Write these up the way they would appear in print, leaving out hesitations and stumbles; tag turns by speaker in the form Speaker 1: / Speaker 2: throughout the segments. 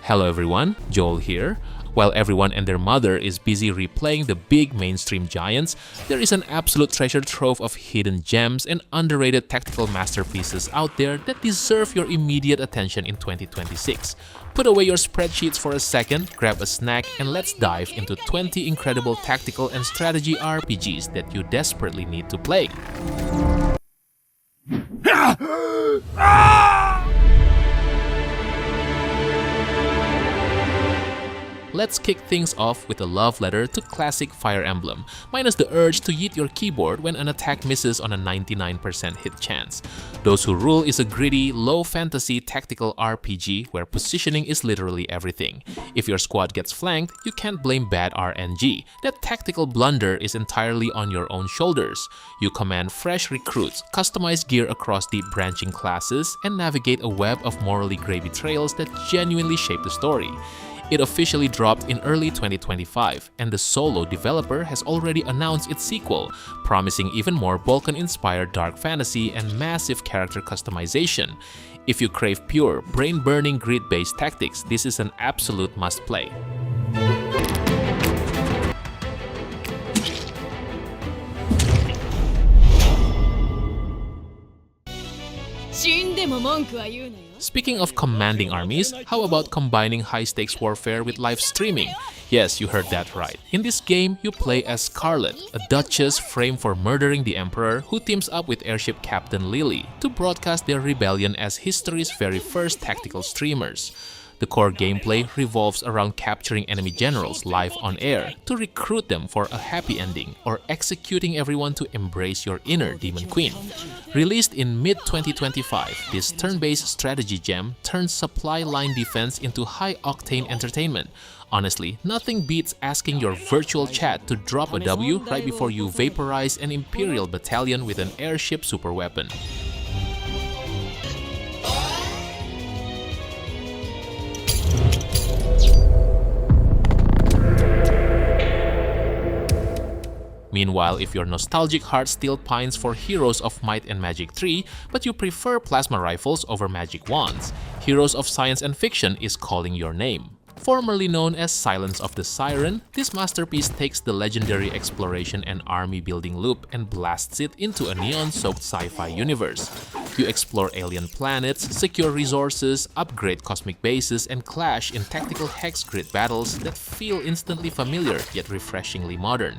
Speaker 1: Hello everyone, Joel here. While everyone and their mother is busy replaying the big mainstream giants, there is an absolute treasure trove of hidden gems and underrated tactical masterpieces out there that deserve your immediate attention in 2026. Put away your spreadsheets for a second, grab a snack, and let's dive into 20 incredible tactical and strategy RPGs that you desperately need to play. Let's kick things off with a love letter to classic Fire Emblem, minus the urge to yeet your keyboard when an attack misses on a 99% hit chance. Those Who Rule is a gritty, low-fantasy tactical RPG where positioning is literally everything. If your squad gets flanked, you can't blame bad RNG. That tactical blunder is entirely on your own shoulders. You command fresh recruits, customize gear across deep branching classes, and navigate a web of morally grey betrayals that genuinely shape the story. It officially dropped in early 2025, and the solo developer has already announced its sequel, promising even more Balkan-inspired dark fantasy and massive character customization. If you crave pure, brain-burning grid-based tactics, this is an absolute must-play. Speaking of commanding armies, how about combining high-stakes warfare with live streaming? Yes, you heard that right. In this game, you play as Scarlet, a duchess framed for murdering the Emperor who teams up with airship captain Lily to broadcast their rebellion as history's very first tactical streamers. The core gameplay revolves around capturing enemy generals live on air to recruit them for a happy ending, or executing everyone to embrace your inner Demon Queen. Released in mid-2025, this turn-based strategy gem turns supply line defense into high-octane entertainment. Honestly, nothing beats asking your virtual chat to drop a W right before you vaporize an Imperial battalion with an airship superweapon. Meanwhile, if your nostalgic heart still pines for Heroes of Might and Magic 3, but you prefer plasma rifles over magic wands, Heroes of Science and Fiction is calling your name. Formerly known as Silence of the Siren, this masterpiece takes the legendary exploration and army building loop and blasts it into a neon-soaked sci-fi universe. You explore alien planets, secure resources, upgrade cosmic bases, and clash in tactical hex grid battles that feel instantly familiar yet refreshingly modern.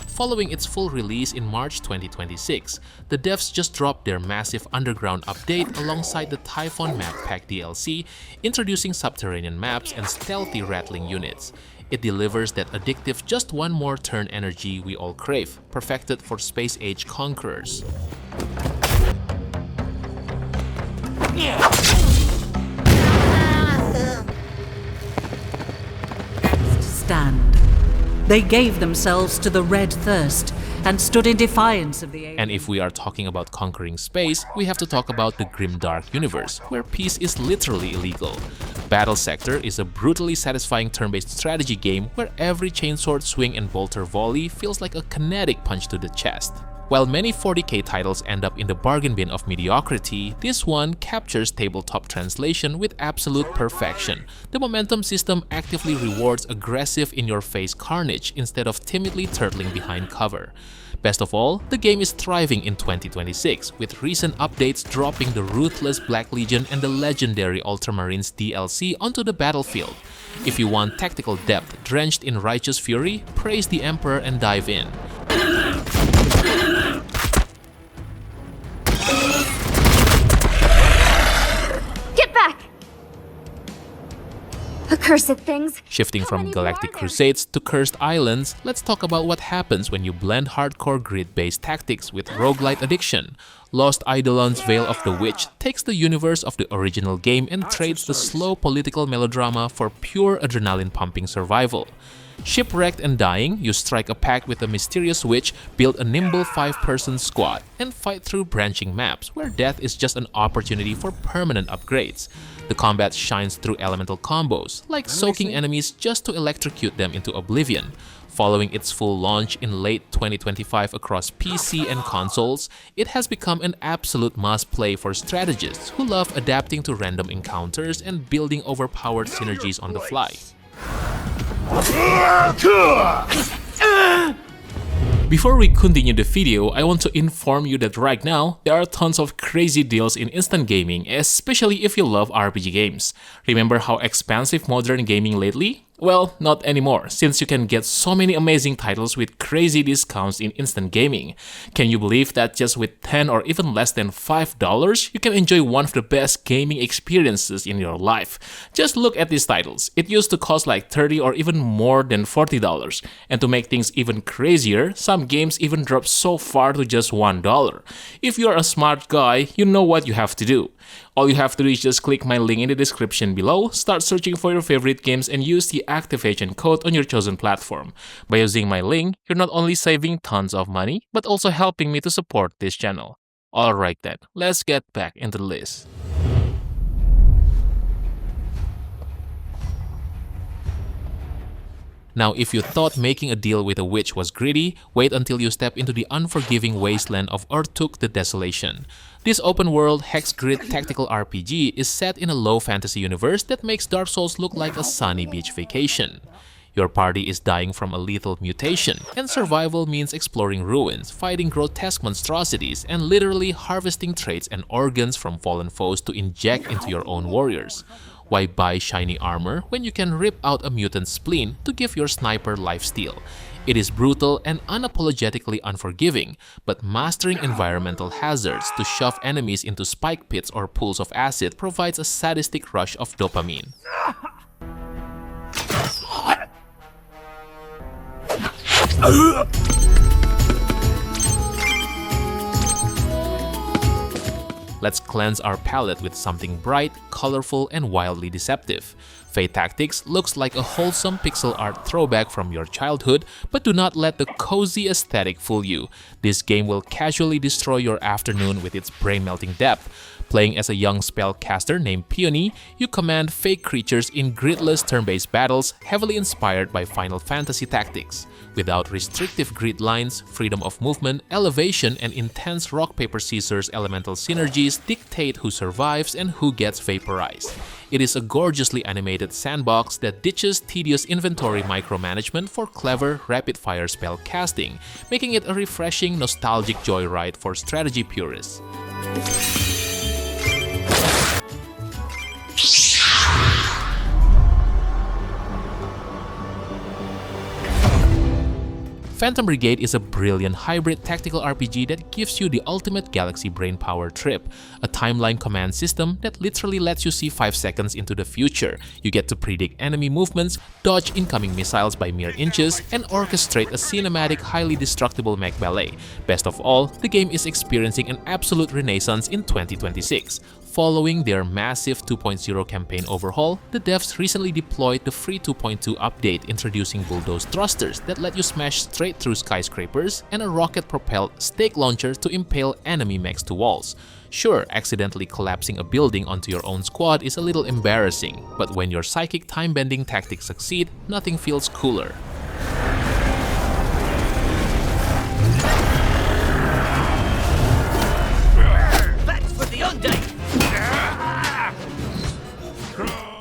Speaker 1: Following its full release in March 2026, the devs just dropped their massive underground update alongside the Typhon Map Pack DLC, introducing subterranean maps and stealthy rattling units. It delivers that addictive just one more turn energy we all crave, perfected for space-age conquerors.
Speaker 2: Stand. They gave themselves to the red thirst and stood in defiance of the aliens.
Speaker 1: And if we are talking about conquering space, we have to talk about the grimdark universe, where peace is literally illegal. Battlesector is a brutally satisfying turn-based strategy game where every chainsword swing and bolter volley feels like a kinetic punch to the chest. While many 40k titles end up in the bargain bin of mediocrity, this one captures tabletop translation with absolute perfection. The momentum system actively rewards aggressive in-your-face carnage instead of timidly turtling behind cover. Best of all, the game is thriving in 2026, with recent updates dropping the ruthless Black Legion and the legendary Ultramarines DLC onto the battlefield. If you want tactical depth drenched in righteous fury, praise the Emperor and dive in.
Speaker 3: Get back! Accursed things!
Speaker 1: Shifting from Galactic Crusades to Cursed Islands, let's talk about what happens when you blend hardcore grid-based tactics with roguelite addiction. Lost Eidolons' Veil of the Witch takes the universe of the original game and trades the slow political melodrama for pure adrenaline-pumping survival. Shipwrecked and dying, you strike a pact with a mysterious witch, build a nimble 5-person squad, and fight through branching maps where death is just an opportunity for permanent upgrades. The combat shines through elemental combos, like soaking enemies just to electrocute them into oblivion. Following its full launch in late 2025 across PC and consoles, it has become an absolute must-play for strategists who love adapting to random encounters and building overpowered synergies on the fly. Before we continue the video, I want to inform you that right now, there are tons of crazy deals in instant gaming, especially if you love RPG games. Remember how expensive modern gaming lately? Well, not anymore, since you can get so many amazing titles with crazy discounts in instant gaming. Can you believe that just with $10 or even less than $5, you can enjoy one of the best gaming experiences in your life? Just look at these titles. It used to cost like $30 or even more than $40. And to make things even crazier, some games even drop so far to just $1. If you're a smart guy, you know what you have to do. All you have to do is just click my link in the description below, start searching for your favorite games, and use the activation code on your chosen platform. By using my link, you're not only saving tons of money, but also helping me to support this channel. Alright then, let's get back into the list. Now, if you thought making a deal with a witch was greedy, wait until you step into the unforgiving wasteland of Urtuk the Desolation. This open-world, hex-grid tactical RPG is set in a low fantasy universe that makes Dark Souls look like a sunny beach vacation. Your party is dying from a lethal mutation, and survival means exploring ruins, fighting grotesque monstrosities, and literally harvesting traits and organs from fallen foes to inject into your own warriors. Why buy shiny armor when you can rip out a mutant spleen to give your sniper lifesteal? It is brutal and unapologetically unforgiving, but mastering environmental hazards to shove enemies into spike pits or pools of acid provides a sadistic rush of dopamine. Let's cleanse our palette with something bright, colorful, and wildly deceptive. Fae Tactics looks like a wholesome pixel art throwback from your childhood, but do not let the cozy aesthetic fool you. This game will casually destroy your afternoon with its brain-melting depth. Playing as a young spellcaster named Peony, you command fake creatures in gridless turn-based battles heavily inspired by Final Fantasy tactics. Without restrictive grid lines, freedom of movement, elevation, and intense rock-paper-scissors elemental synergies dictate who survives and who gets vaporized. It is a gorgeously animated sandbox that ditches tedious inventory micromanagement for clever, rapid-fire spell casting, making it a refreshing, nostalgic joyride for strategy purists. Phantom Brigade is a brilliant hybrid tactical RPG that gives you the ultimate galaxy brainpower trip, a timeline command system that literally lets you see 5 seconds into the future. You get to predict enemy movements, dodge incoming missiles by mere inches, and orchestrate a cinematic, highly destructible mech ballet. Best of all, the game is experiencing an absolute renaissance in 2026. Following their massive 2.0 campaign overhaul, the devs recently deployed the free 2.2 update introducing bulldoze thrusters that let you smash straight through skyscrapers and a rocket-propelled stake launcher to impale enemy mechs to walls. Sure, accidentally collapsing a building onto your own squad is a little embarrassing, but when your psychic time-bending tactics succeed, nothing feels cooler.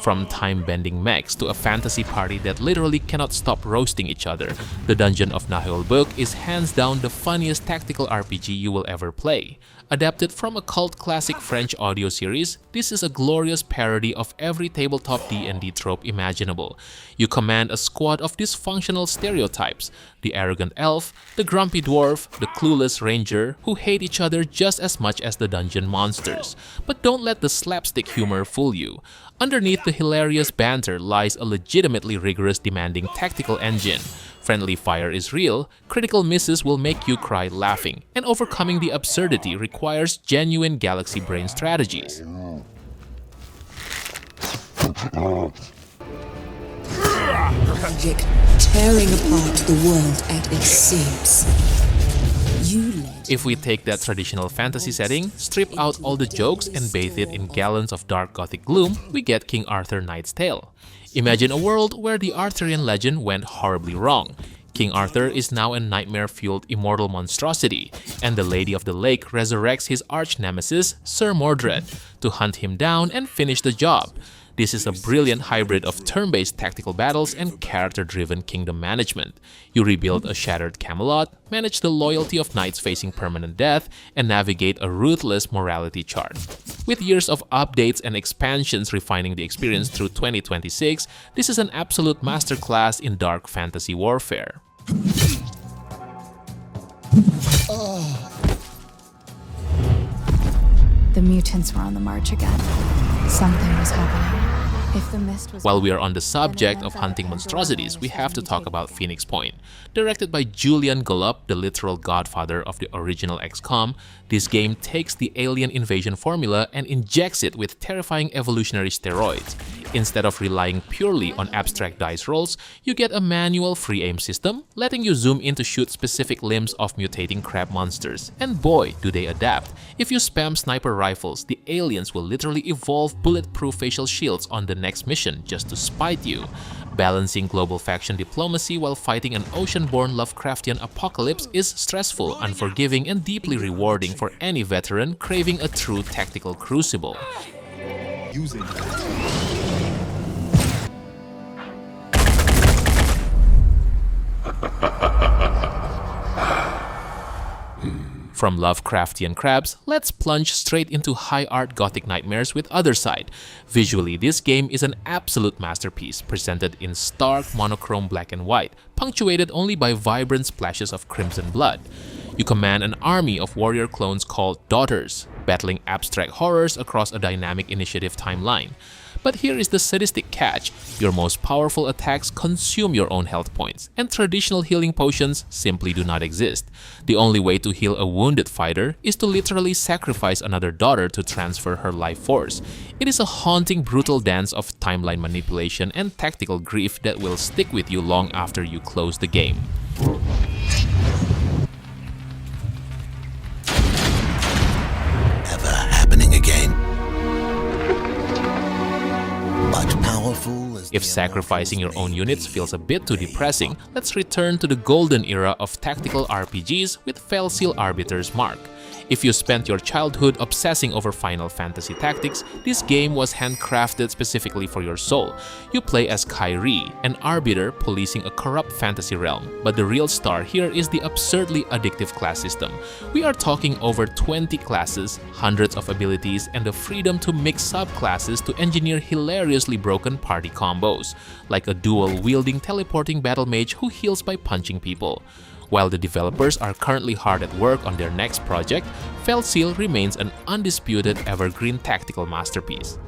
Speaker 1: From time-bending mechs to a fantasy party that literally cannot stop roasting each other, the Dungeon of Naheulbeuk is hands down the funniest tactical RPG you will ever play. Adapted from a cult classic French audio series, this is a glorious parody of every tabletop D&D trope imaginable. You command a squad of dysfunctional stereotypes: the arrogant elf, the grumpy dwarf, the clueless ranger, who hate each other just as much as the dungeon monsters. But don't let the slapstick humor fool you. Underneath the hilarious banter lies a legitimately rigorous, demanding tactical engine. Friendly fire is real, critical misses will make you cry laughing, and overcoming the absurdity requires genuine galaxy brain strategies.
Speaker 4: Project tearing apart the world at its seams.
Speaker 1: If we take that traditional fantasy setting, strip out all the jokes and bathe it in gallons of dark gothic gloom, we get King Arthur Knight's Tale. Imagine a world where the Arthurian legend went horribly wrong. King Arthur is now a nightmare-fueled immortal monstrosity, and the Lady of the Lake resurrects his arch-nemesis, Sir Mordred, to hunt him down and finish the job. This is a brilliant hybrid of turn-based tactical battles and character-driven kingdom management. You rebuild a shattered Camelot, manage the loyalty of knights facing permanent death, and navigate a ruthless morality chart. With years of updates and expansions refining the experience through 2026, this is an absolute masterclass in dark fantasy warfare.
Speaker 5: The mutants were on the march again. Something was happening. If the mist was
Speaker 1: While we are on the subject of hunting monstrosities, we have to talk about Phoenix Point. Directed by Julian Golup, the literal godfather of the original XCOM, this game takes the alien invasion formula and injects it with terrifying evolutionary steroids. Instead of relying purely on abstract dice rolls, you get a manual free aim system, letting you zoom in to shoot specific limbs of mutating crab monsters. And boy, do they adapt. If you spam sniper rifles, the aliens will literally evolve bulletproof facial shields on the next mission just to spite you. Balancing global faction diplomacy while fighting an ocean-born Lovecraftian apocalypse is stressful, unforgiving, and deeply rewarding for any veteran craving a true tactical crucible. From Lovecraftian crabs, let's plunge straight into high art gothic nightmares with Othercide. Visually, this game is an absolute masterpiece, presented in stark monochrome black and white, punctuated only by vibrant splashes of crimson blood. You command an army of warrior clones called Daughters, battling abstract horrors across a dynamic initiative timeline. But here is the sadistic catch: your most powerful attacks consume your own health points, and traditional healing potions simply do not exist. The only way to heal a wounded fighter is to literally sacrifice another daughter to transfer her life force. It is a haunting, brutal dance of timeline manipulation and tactical grief that will stick with you long after you close the game.
Speaker 6: Ever happening again?
Speaker 1: If sacrificing your own units feels a bit too depressing, let's return to the golden era of tactical RPGs with Felseal Arbiter's Mark. If you spent your childhood obsessing over Final Fantasy Tactics, this game was handcrafted specifically for your soul. You play as Kyrie, an arbiter policing a corrupt fantasy realm, but the real star here is the absurdly addictive class system. We are talking over 20 classes, hundreds of abilities, and the freedom to mix subclasses to engineer hilariously broken party combos, like a dual-wielding teleporting battle mage who heals by punching people. While the developers are currently hard at work on their next project, Felseal remains an undisputed evergreen tactical masterpiece.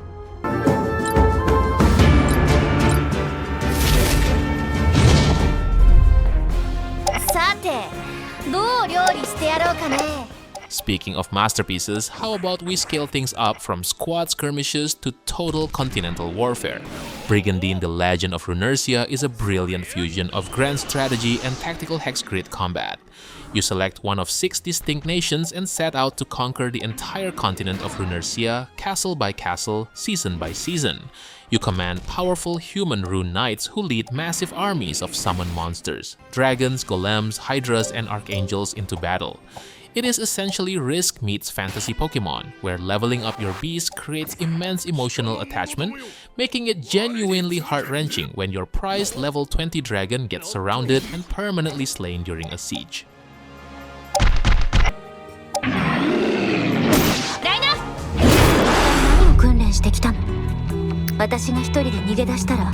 Speaker 3: さて、どう料理してやろうかね。
Speaker 1: Speaking of masterpieces, how about we scale things up from squad skirmishes to total continental warfare? Brigandine, the Legend of Runersia, is a brilliant fusion of grand strategy and tactical hex grid combat. You select one of 6 distinct nations and set out to conquer the entire continent of Runersia, castle by castle, season by season. You command powerful human rune knights who lead massive armies of summoned monsters, dragons, golems, hydras, and archangels into battle. It is essentially Risk meets fantasy Pokemon, where leveling up your beast creates immense emotional attachment, making it genuinely heart-wrenching when your prized level 20 dragon gets surrounded and permanently slain during a siege.
Speaker 3: ライナ何を訓練してきたの？私が一人で逃げ出したら。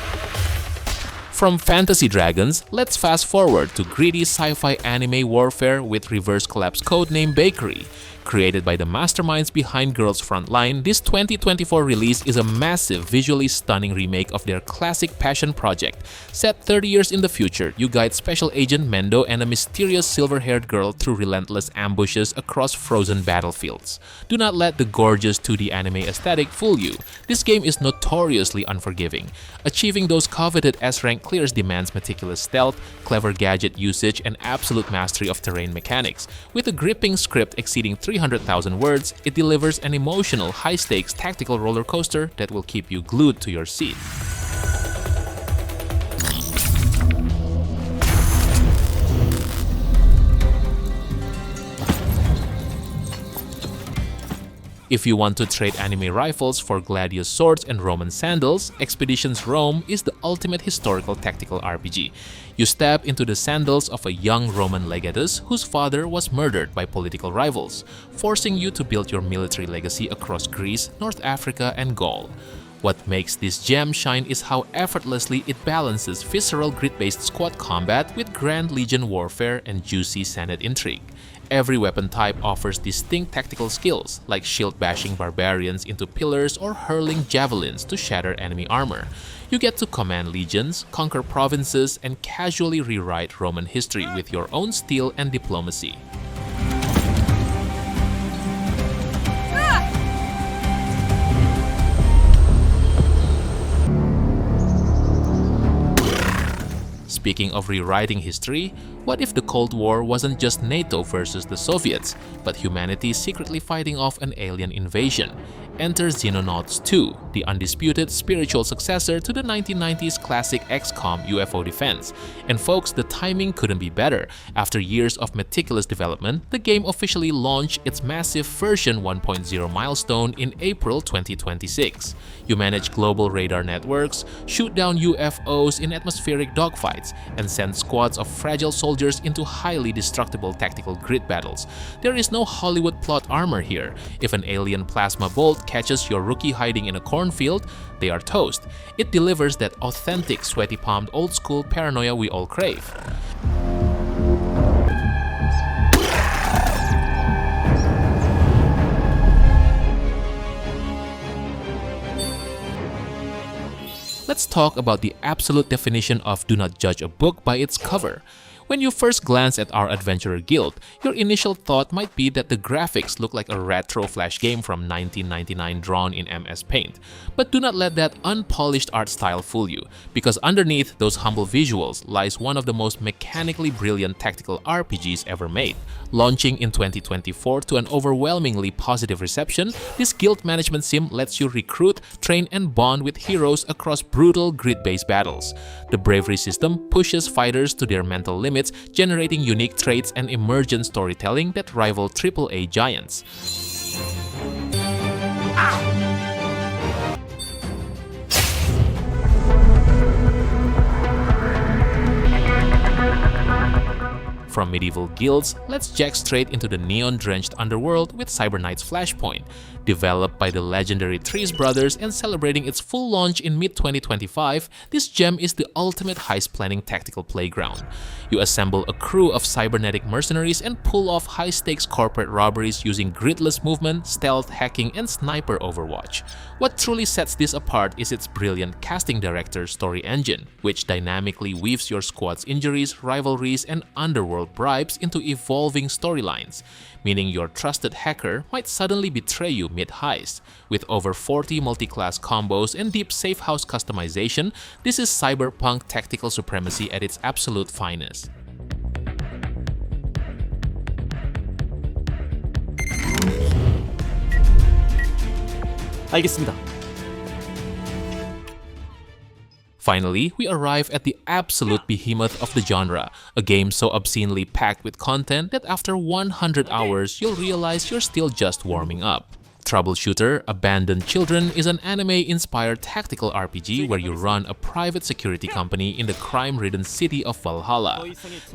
Speaker 1: From fantasy dragons, let's fast forward to gritty sci-fi anime warfare with reverse collapse codename Bakery. Created by the masterminds behind Girls Frontline, this 2024 release is a massive, visually stunning remake of their classic passion project. Set 30 years in the future, you guide Special Agent Mendo and a mysterious silver-haired girl through relentless ambushes across frozen battlefields. Do not let the gorgeous 2D anime aesthetic fool you. This game is notoriously unforgiving. Achieving those coveted S-rank clears demands meticulous stealth, clever gadget usage, and absolute mastery of terrain mechanics. With a gripping script exceeding 300,000 words, it delivers an emotional, high-stakes tactical roller coaster that will keep you glued to your seat. If you want to trade anime rifles for gladius swords and Roman sandals, Expeditions Rome is the ultimate historical tactical RPG. You step into the sandals of a young Roman legatus whose father was murdered by political rivals, forcing you to build your military legacy across Greece, North Africa, and Gaul. What makes this gem shine is how effortlessly it balances visceral grid-based squad combat with Grand Legion warfare and juicy Senate intrigue. Every weapon type offers distinct tactical skills, like shield-bashing barbarians into pillars or hurling javelins to shatter enemy armor. You get to command legions, conquer provinces, and casually rewrite Roman history with your own steel and diplomacy. Speaking of rewriting history, what if the Cold War wasn't just NATO versus the Soviets, but humanity secretly fighting off an alien invasion? Enter Xenonauts 2, the undisputed spiritual successor to the 1990s classic XCOM UFO defense. And folks, the timing couldn't be better. After years of meticulous development, the game officially launched its massive version 1.0 milestone in April 2026. You manage global radar networks, shoot down UFOs in atmospheric dogfights, and send squads of fragile soldiers into highly destructible tactical grid battles. There is no Hollywood plot armor here. If an alien plasma bolt catches your rookie hiding in a cornfield, they are toast. It delivers that authentic, sweaty-palmed, old-school paranoia we all crave. Let's talk about the absolute definition of do not judge a book by its cover. When you first glance at our Adventurer Guild, your initial thought might be that the graphics look like a retro Flash game from 1999 drawn in MS Paint. But do not let that unpolished art style fool you, because underneath those humble visuals lies one of the most mechanically brilliant tactical RPGs ever made. Launching in 2024 to an overwhelmingly positive reception, this guild management sim lets you recruit, train, and bond with heroes across brutal grid-based battles. The bravery system pushes fighters to their mental limits, generating unique traits and emergent storytelling that rival AAA giants. From medieval guilds, let's jack straight into the neon-drenched underworld with Cyber Knight's Flashpoint. Developed by the legendary Trees brothers and celebrating its full launch in mid-2025, this gem is the ultimate heist-planning tactical playground. You assemble a crew of cybernetic mercenaries and pull off high-stakes corporate robberies using gridless movement, stealth, hacking, and sniper overwatch. What truly sets this apart is its brilliant casting director story engine, which dynamically weaves your squad's injuries, rivalries, and underworld bribes into evolving storylines, meaning your trusted hacker might suddenly betray you mid-heist. With over 40 multi-class combos and deep safe house customization, this is cyberpunk tactical supremacy at its absolute finest.
Speaker 6: 알겠습니다.
Speaker 1: Finally, we arrive at the absolute behemoth of the genre, a game so obscenely packed with content that after 100 hours, you'll realize you're still just warming up. Troubleshooter Abandoned Children is an anime-inspired tactical RPG where you run a private security company in the crime-ridden city of Valhalla.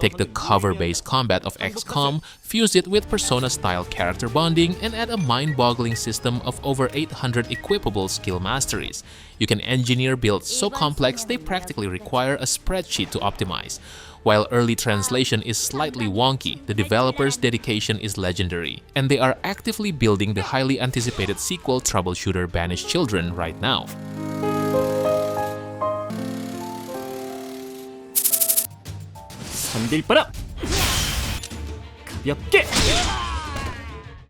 Speaker 1: Take the cover-based combat of XCOM, fuse it with Persona-style character bonding, and add a mind-boggling system of over 800 equipable skill masteries. You can engineer builds so complex they practically require a spreadsheet to optimize. While early translation is slightly wonky, the developers' dedication is legendary, and they are actively building the highly anticipated sequel Troubleshooter Banished Children right now.
Speaker 6: 잠길 바람! 가볍게!